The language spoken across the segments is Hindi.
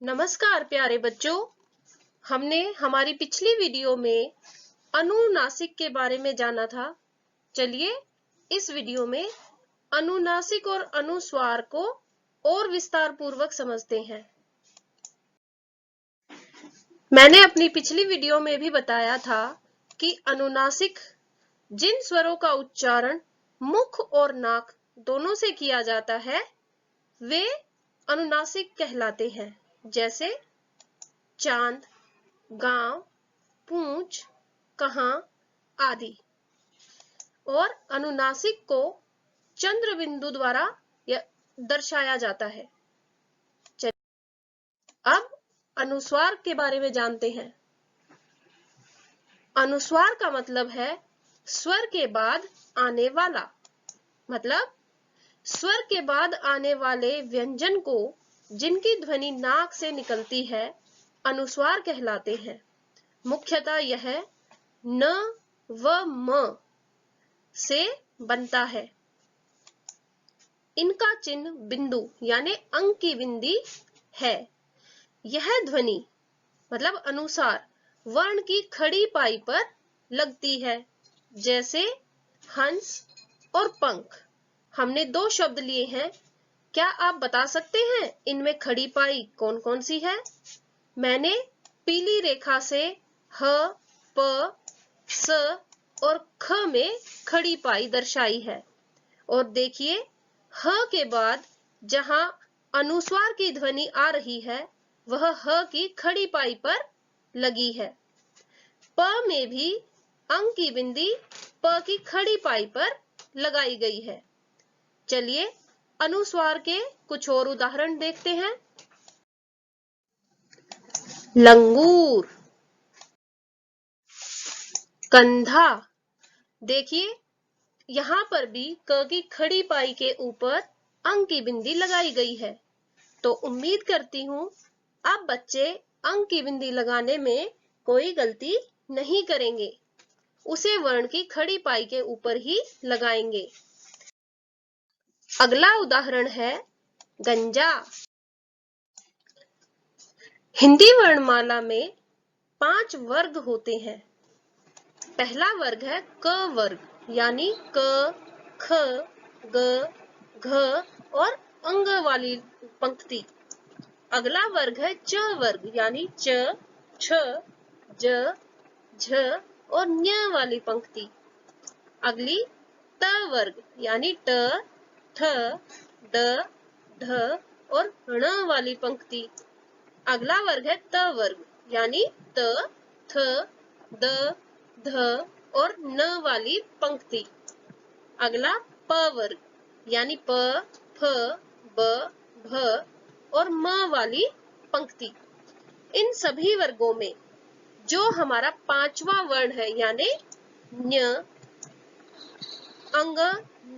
नमस्कार प्यारे बच्चों। हमने हमारी पिछली वीडियो में अनुनासिक के बारे में जाना था। चलिए इस वीडियो में अनुनासिक और अनुस्वार को और विस्तार पूर्वक समझते हैं। मैंने अपनी पिछली वीडियो में भी बताया था कि अनुनासिक जिन स्वरों का उच्चारण मुख और नाक दोनों से किया जाता है वे अनुनासिक कहलाते हैं, जैसे चांद, गांव, पूंछ, कहां आदि। और अनुनासिक को चंद्र बिंदु द्वारा दर्शाया जाता है। चलिए अब अनुस्वार के बारे में जानते हैं। अनुस्वार का मतलब है स्वर के बाद आने वाला, मतलब स्वर के बाद आने वाले व्यंजन को जिनकी ध्वनि नाक से निकलती है अनुस्वार कहलाते हैं। मुख्यतः यह न व म से बनता है। इनका चिन्ह बिंदु यानी अंक की बिंदी है। यह ध्वनि मतलब अनुसार वर्ण की खड़ी पाई पर लगती है, जैसे हंस और पंख। हमने दो शब्द लिए हैं, क्या आप बता सकते हैं इनमें खड़ी पाई कौन कौन सी है? मैंने पीली रेखा से ह, प, स और ख में खड़ी पाई दर्शाई है। और देखिए ह के बाद जहां अनुस्वार की ध्वनि आ रही है वह ह की खड़ी पाई पर लगी है। प में भी अंक की बिंदी प की खड़ी पाई पर लगाई गई है। चलिए अनुस्वार के कुछ और उदाहरण देखते हैं। लंगूर, कंधा। देखिए यहाँ पर भी क की खड़ी पाई के ऊपर अंक की बिंदी लगाई गई है। तो उम्मीद करती हूँ अब बच्चे अंक की बिंदी लगाने में कोई गलती नहीं करेंगे, उसे वर्ण की खड़ी पाई के ऊपर ही लगाएंगे। अगला उदाहरण है गंजा। हिंदी वर्णमाला में 5 वर्ग होते हैं। पहला वर्ग है क वर्ग, यानी क, ख, ग, घ और अंग वाली पंक्ति। अगला वर्ग है च वर्ग, यानी च, छ, ज, झ और ञ वाली पंक्ति। अगली त वर्ग, यानी ट, ठ, ड, ढ और ण वाली पंक्ति। अगला वर्ग है त वर्ग, यानी त, थ, द, ध और न वाली पंक्ति। अगला प वर्ग, यानी प, फ, ब, भ और म वाली पंक्ति। इन सभी वर्गों में जो हमारा 5वां वर्ण है, यानी ञ, अंग,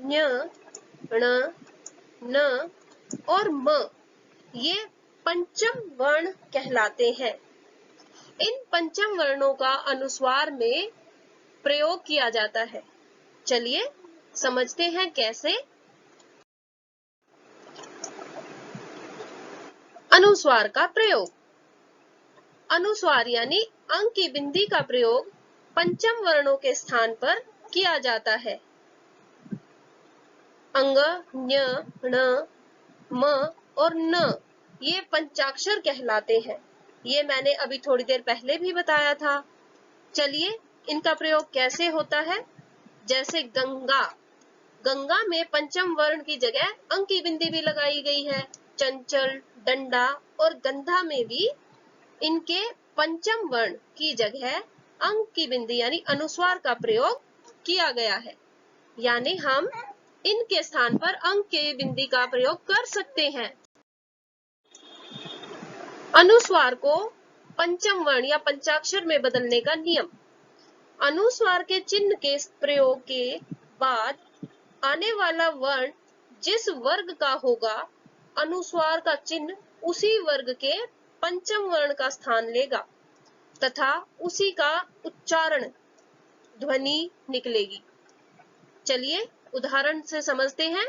ञ, ण, न और म, ये पंचम वर्ण कहलाते हैं। इन पंचम वर्णों का अनुस्वार में प्रयोग किया जाता है। चलिए समझते हैं कैसे। अनुस्वार का प्रयोग। अनुस्वार यानी अंक की बिंदी का प्रयोग पंचम वर्णों के स्थान पर किया जाता है। अंग, ञ, ण, म और न ये पंचाक्षर कहलाते हैं। ये मैंने अभी थोड़ी देर पहले भी बताया था। चलिए इनका प्रयोग कैसे होता है। जैसे गंगा, गंगा में पंचम वर्ण की जगह अंक की बिंदी भी लगाई गई है। चंचल, डंडा और गंधा में भी इनके पंचम वर्ण की जगह अंक की बिंदी यानी अनुस्वार का प्रयोग किया गया है। यानी हम इनके स्थान पर अंक की बिंदी का प्रयोग कर सकते हैं। अनुस्वार को पंचम वर्ण या पंचाक्षर में बदलने का नियम। अनुस्वार के चिन्ह के प्रयोग के बाद आने वाला वर्ण जिस वर्ग का होगा, अनुस्वार का चिन्ह उसी वर्ग के पंचम वर्ण का स्थान लेगा तथा उसी का उच्चारण ध्वनि निकलेगी। चलिए उदाहरण से समझते हैं।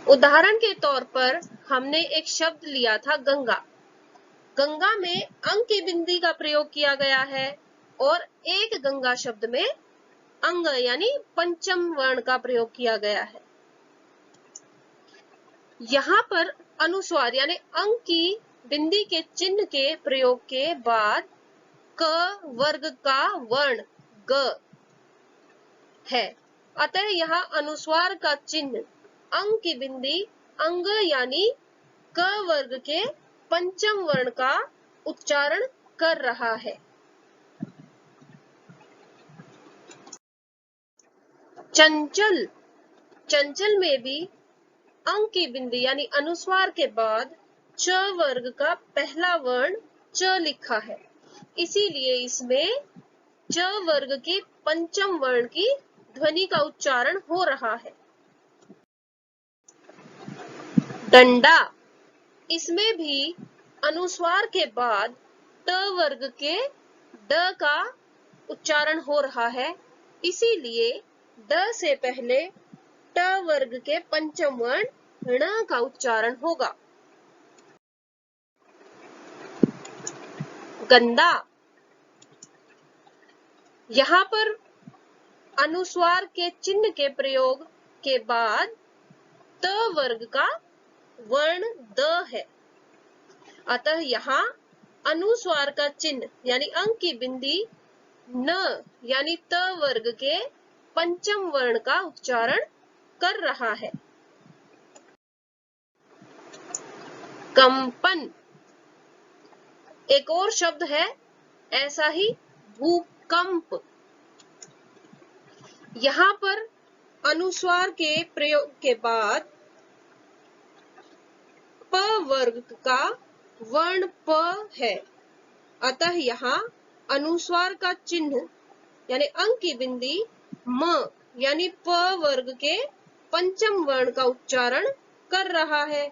उदाहरण के तौर पर हमने एक शब्द लिया था गंगा। गंगा में अंग की बिंदी का प्रयोग किया गया है और एक गंगा शब्द में अंग यानी पंचम वर्ण का प्रयोग किया गया है। यहाँ पर अनुस्वार यानी अंग की बिंदी के चिन्ह के प्रयोग के बाद क वर्ग का वर्ण ग है, अतः यहाँ अनुस्वार का चिन्ह अंग की बिंदी अंग यानी क वर्ग के पंचम वर्ण का उच्चारण कर रहा है। चंचल, चंचल में भी अंग की बिंदी यानी अनुस्वार के बाद च वर्ग का पहला वर्ण च लिखा है, इसीलिए इसमें च वर्ग के पंचम वर्ण की ध्वनि का उच्चारण हो रहा है। डंडा, इसमें भी अनुस्वार के बाद ट वर्ग के ड का उच्चारण हो रहा है, इसीलिए ड से पहले ट वर्ग के पंचम वर्ण ण का उच्चारण होगा। गंदा, यहाँ पर अनुस्वार के चिन्ह के प्रयोग के बाद त वर्ग का वर्ण द है, अतः यहाँ अनुस्वार का चिन्ह यानी अंग की बिंदी न यानी त वर्ग के पंचम वर्ण का उच्चारण कर रहा है। कंपन, एक और शब्द है ऐसा ही भूकंप। यहाँ पर अनुस्वार के प्रयोग के बाद प वर्ग का वर्ण प है, अतः यहाँ अनुस्वार का चिन्ह यानी अंग की बिंदी म यानी प वर्ग के पंचम वर्ण का उच्चारण कर रहा है।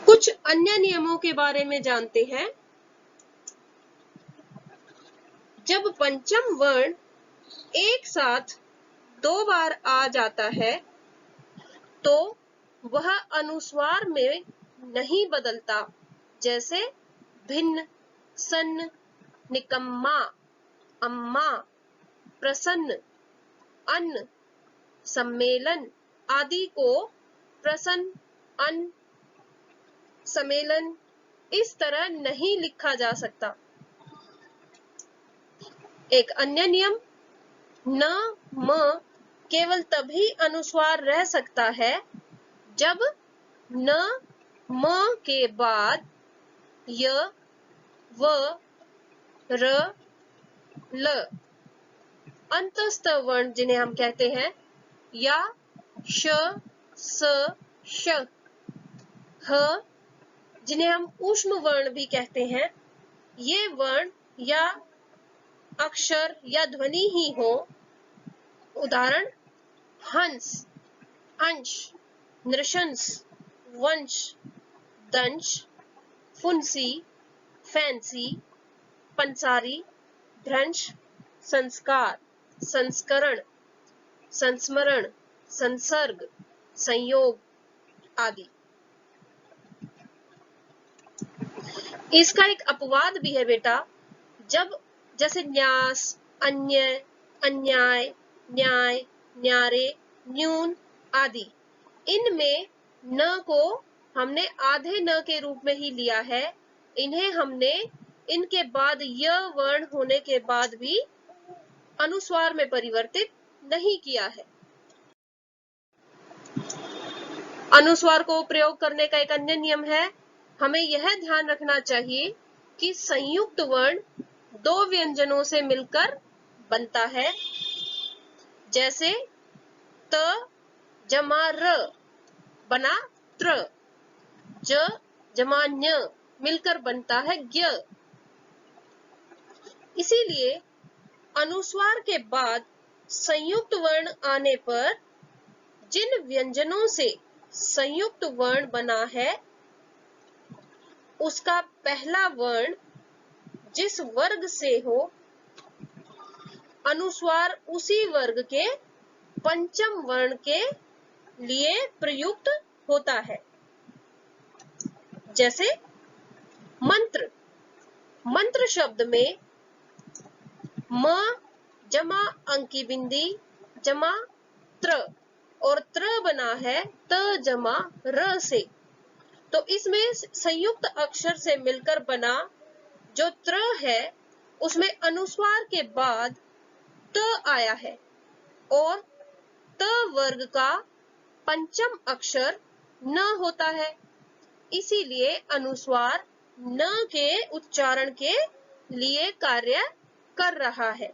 कुछ अन्य नियमों के बारे में जानते हैं। जब पंचम वर्ण एक साथ दो बार आ जाता है तो वह अनुस्वार में नहीं बदलता, जैसे भिन्न, सन्न, निकम्मा, अम्मा, प्रसन्न, अन्न, सम्मेलन आदि को प्रसन्न, अन्न, सम्मेलन इस तरह नहीं लिखा जा सकता। एक अन्य नियम, न म केवल तभी अनुस्वार रह सकता है जब न म के बाद य, व, र, ल अंतस्थ वर्ण जिन्हें हम कहते हैं या श, स, श, ह जिन्हें हम ऊष्म वर्ण भी कहते हैं, ये वर्ण या अक्षर या ध्वनि ही हो। उदाहरण हंस, अंश, नृशंस, वंश, दंश, फुंसी, फैंसी, पंसारी, भ्रंश, संस्कार, संस्करण, संस्मरण, संसर्ग, संयोग आदि। इसका एक अपवाद भी है बेटा, जब जैसे न्यास, अन्य, अन्याय, न्याय, न्यारे, न्यून आदि, इनमें न को हमने आधे न के रूप में ही लिया है, इन्हें हमने इनके बाद य वर्ण होने के बाद भी अनुस्वार में परिवर्तित नहीं किया है। अनुस्वार को प्रयोग करने का एक अन्य नियम है, हमें यह ध्यान रखना चाहिए कि संयुक्त वर्ण दो व्यंजनों से मिलकर बनता है, जैसे त जमा र बना त्र, ज जमा न्य मिलकर बनता है ज्ञ। इसीलिए अनुस्वार के बाद संयुक्त वर्ण आने पर जिन व्यंजनों से संयुक्त वर्ण बना है उसका पहला वर्ण जिस वर्ग से हो, अनुस्वार उसी वर्ग के पंचम वर्ण के लिए प्रयुक्त होता है। जैसे मंत्र, मंत्र शब्द में म जमा अंकी बिंदी जमा त्र और त्र बना है त जमा र से। तो इसमें संयुक्त अक्षर से मिलकर बना जो त्र है उसमें अनुस्वार के बाद त आया है और त वर्ग का पंचम अक्षर न होता है, इसीलिए अनुस्वार न के उच्चारण के लिए कार्य कर रहा है।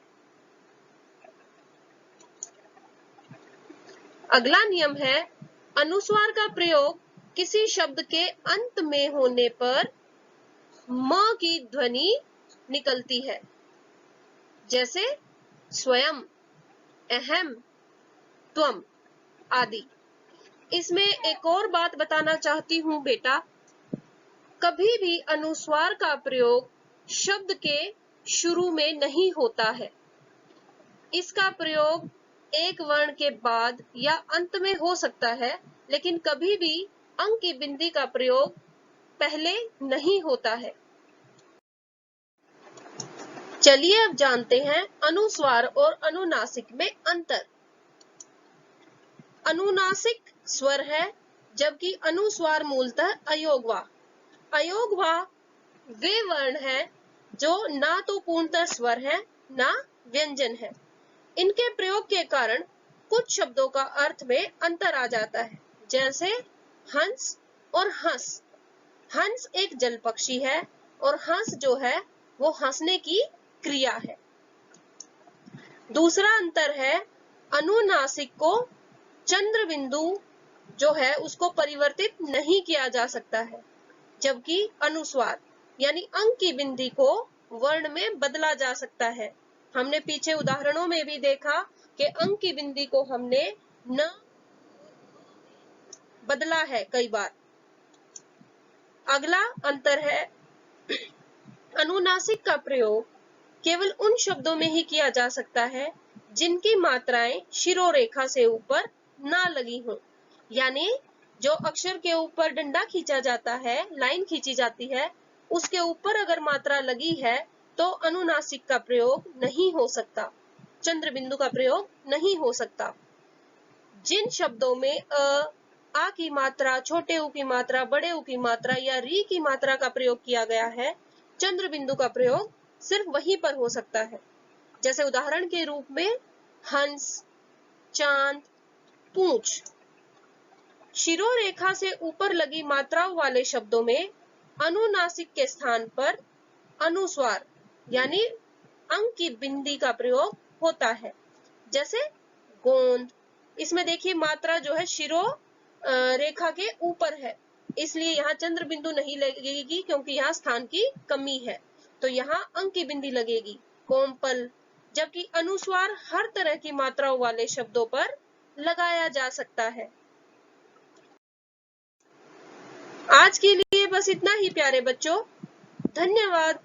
अगला नियम है अनुस्वार का प्रयोग किसी शब्द के अंत में होने पर म की ध्वनि निकलती है। जैसे स्वयं, अहम, त्वम आदि। इसमें एक और बात बताना चाहती हूं बेटा, कभी भी अनुस्वार का प्रयोग शब्द के शुरू में नहीं होता है। इसका प्रयोग एक वर्ण के बाद या अंत में हो सकता है, लेकिन कभी भी अंक की बिंदी का प्रयोग पहले नहीं होता है। चलिए अब जानते हैं अनुस्वार और अनुनासिक में अंतर। अनुनासिक स्वर है, जबकि अनुस्वार मूलतः अयोगवा। अयोगवा वे वर्ण हैं जो ना तो पूर्णतः स्वर है ना व्यंजन है। इनके प्रयोग के कारण कुछ शब्दों का अर्थ में अंतर आ जाता है। जैसे हंस और हंस। हंस एक जल पक्षी है और हंस जो है वो हंसने की क्रिया है। दूसरा अंतर है अनुनासिक को चंद्र बिंदु जो है उसको परिवर्तित नहीं किया जा सकता है, जबकि अनुस्वार यानी अंक की बिंदी को वर्ण में बदला जा सकता है। हमने पीछे उदाहरणों में भी देखा कि अंक की बिंदी को हमने न बदला है कई बार। अगला अंतर है अनुनासिक का प्रयोग केवल उन शब्दों में ही किया जा सकता है जिनकी मात्राएं शिरोरेखा से ऊपर ना लगी हों। यानी जो अक्षर के ऊपर डंडा खींचा जाता है, लाइन खींची जाती है, उसके ऊपर अगर मात्रा लगी है तो अनुनासिक का प्रयोग नहीं हो सकता, चंद्र बिंदु का प्रयोग नहीं हो सकता। जिन शब्दों में आ की मात्रा, छोटे उ की मात्रा, बड़े उ की मात्रा या री की मात्रा का प्रयोग किया गया है, चंद्र बिंदु का प्रयोग सिर्फ वहीं पर हो सकता है। जैसे उदाहरण के रूप में हंस, चांद, पूंछ। शिरोरेखा से ऊपर लगी मात्राओं वाले शब्दों में अनुनासिक के स्थान पर अनुस्वार यानी अंक की बिंदी का प्रयोग होता है। जैसे गोंद, इसमें देखिए मात्रा जो है शिरो रेखा के ऊपर है, इसलिए यहाँ चंद्र बिंदु नहीं लगेगी क्योंकि यहाँ स्थान की कमी है, तो यहाँ अंक की बिंदी लगेगी। कोमपल, जबकि अनुस्वार हर तरह की मात्राओं वाले शब्दों पर लगाया जा सकता है। आज के लिए बस इतना ही प्यारे बच्चों, धन्यवाद।